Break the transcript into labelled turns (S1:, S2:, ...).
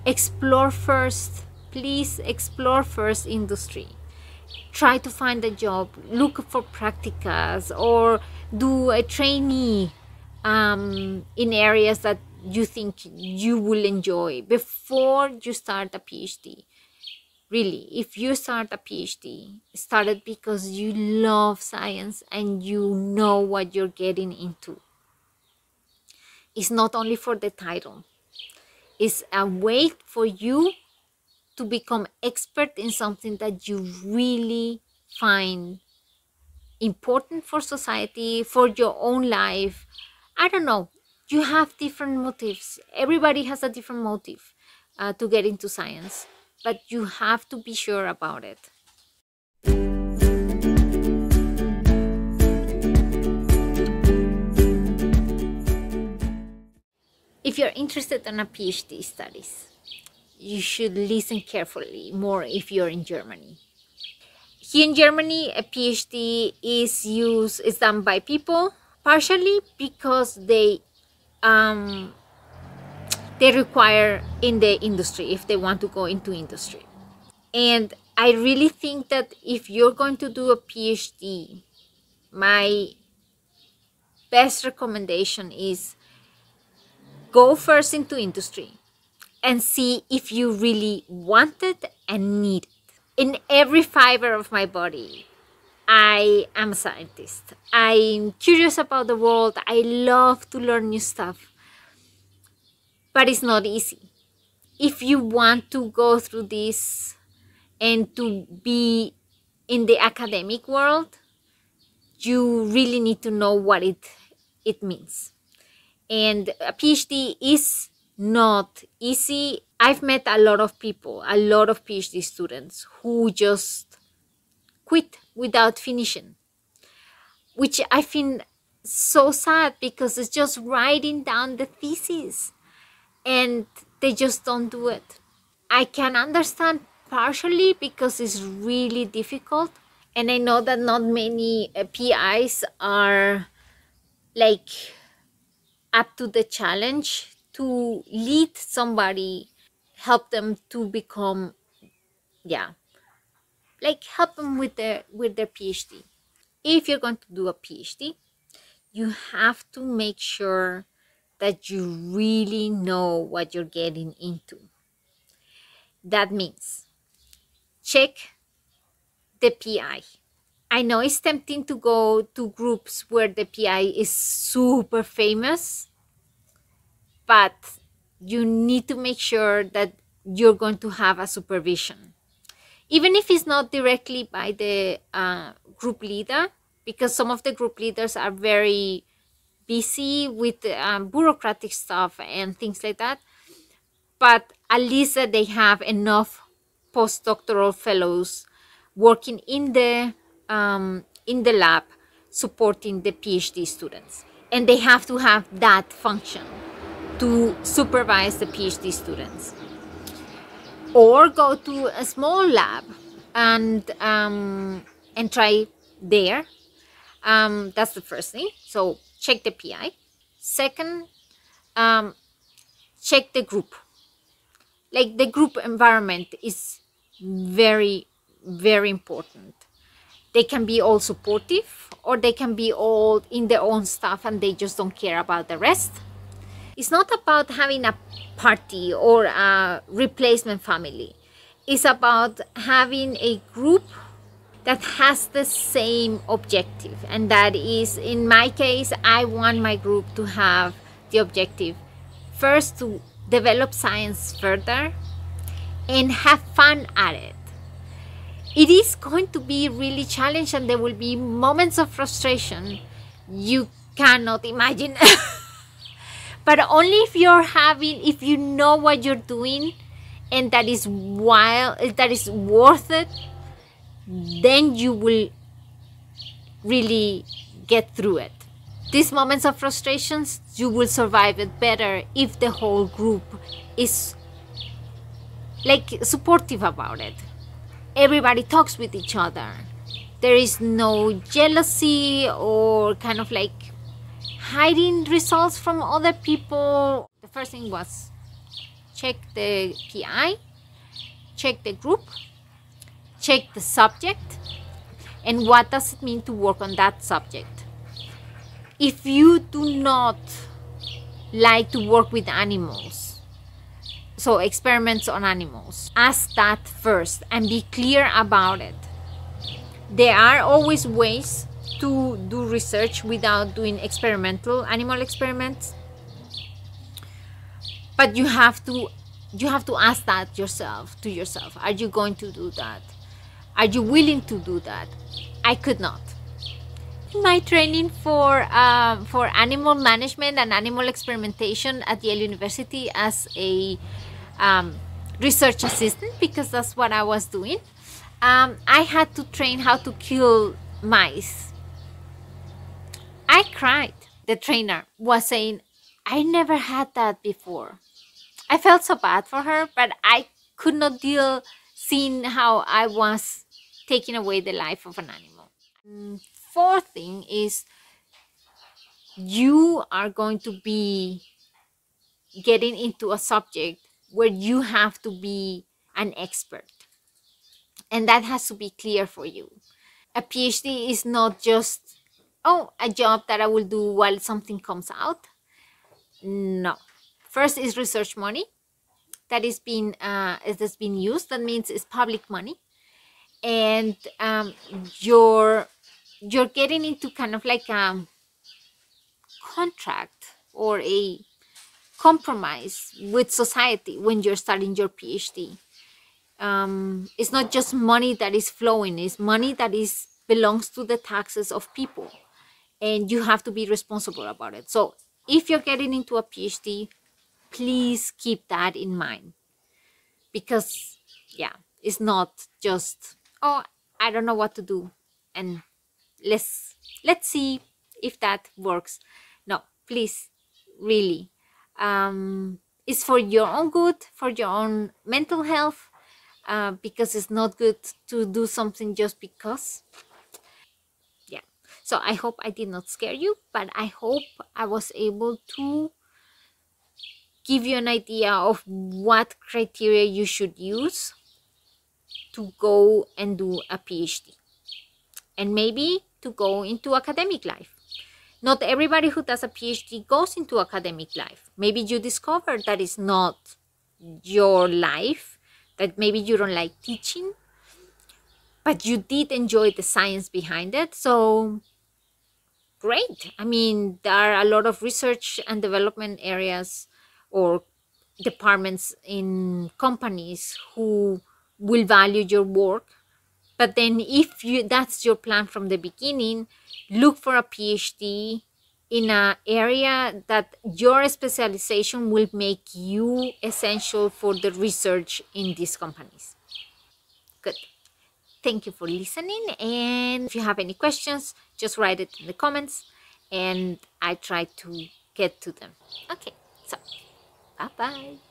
S1: explore first. Please explore first industry. Try to find a job, look for practicas, or do a trainee in areas that you think you will enjoy before you start a PhD. Really, if you start a PhD, start it because you love science and you know what you're getting into. It's not only for the title, it's a way for you to become expert in something that you really find important for society, for your own life. I don't know. You have different motives. Everybody has a different motive to get into science, but you have to be sure about it. If you're interested in a PhD studies, you should listen carefully more if you're in Germany. Here in Germany, a PhD is done by people, partially because they require in the industry if they want to go into industry. And I really think that if you're going to do a PhD, my best recommendation is go first into industry and see if you really want it and need it. In every fiber of my body, I am a scientist. I'm curious about the world. I love to learn new stuff. But it's not easy. If you want to go through this and to be in the academic world, you really need to know what it means. And a PhD is not easy. I've met a lot of people, a lot of PhD students who just quit without finishing, which I find so sad because it's just writing down the thesis and they just don't do it. I can understand partially because it's really difficult, and I know that not many PIs are like up to the challenge to lead somebody, help them to become, help them with their PhD. If you're going to do a PhD, you have to make sure that you really know what you're getting into. That means check the PI. I know it's tempting to go to groups where the PI is super famous, but you need to make sure that you're going to have a supervision. Even if it's not directly by the group leader, because some of the group leaders are very busy with bureaucratic stuff and things like that, but at least that they have enough postdoctoral fellows working in the lab supporting the PhD students, and they have to have that function to supervise the PhD students. Or go to a small lab and try there. That's the first thing. So check the PI. Second, check the group. Like, the group environment is very, very important. They can be all supportive, or they can be all in their own stuff and they just don't care about the rest. It's not about having a party or a replacement family. It's about having a group that has the same objective. And that is, in my case, I want my group to have the objective first to develop science further and have fun at it. It is going to be really challenging, and there will be moments of frustration you cannot imagine. But only if you know what you're doing and that is worth it, then you will really get through it. These moments of frustrations, you will survive it better if the whole group is supportive about it. Everybody talks with each other. There is no jealousy or kind of hiding results from other people. The first thing was check the PI, check the group, check the subject, and what does it mean to work on that subject. If you do not like to work with animals, so experiments on animals, ask that first and be clear about it. There are always ways to do research without doing experimental animal experiments, but you have to ask that yourself, to yourself. Are you going to do that? Are you willing to do that? I could not. My training for animal management and animal experimentation at Yale University as a research assistant, because that's what I was doing. I had to train how to kill mice. I cried. The trainer was saying, I never had that before. I felt so bad for her, but I could not deal seeing how I was taking away the life of an animal. Fourth thing is, you are going to be getting into a subject where you have to be an expert, and that has to be clear for you. A PhD is not just, oh, a job that I will do while something comes out. No. First is research money that is being it has been used. That means it's public money, and you're getting into kind of like a contract or a compromise with society when you're starting your PhD. It's not just money that is flowing; it's money that is belongs to the taxes of people, and you have to be responsible about it. So if you're getting into a PhD, please keep that in mind, because yeah, it's not just, oh, I don't know what to do, and let's see if that works. No, please, really, it's for your own good, for your own mental health, because it's not good to do something just because. Yeah, so I hope I did not scare you, but I hope I was able to give you an idea of what criteria you should use to go and do a PhD, and maybe to go into academic life. Not everybody who does a PhD goes into academic life. Maybe you discover that it's not your life, that maybe you don't like teaching, but you did enjoy the science behind it. So great. I mean, there are a lot of research and development areas or departments in companies who will value your work. But then if you that's your plan from the beginning, look for a PhD in an area that your specialization will make you essential for the research in these companies. Good. Thank you for listening. And if you have any questions, just write it in the comments and I try to get to them. Okay, so bye bye.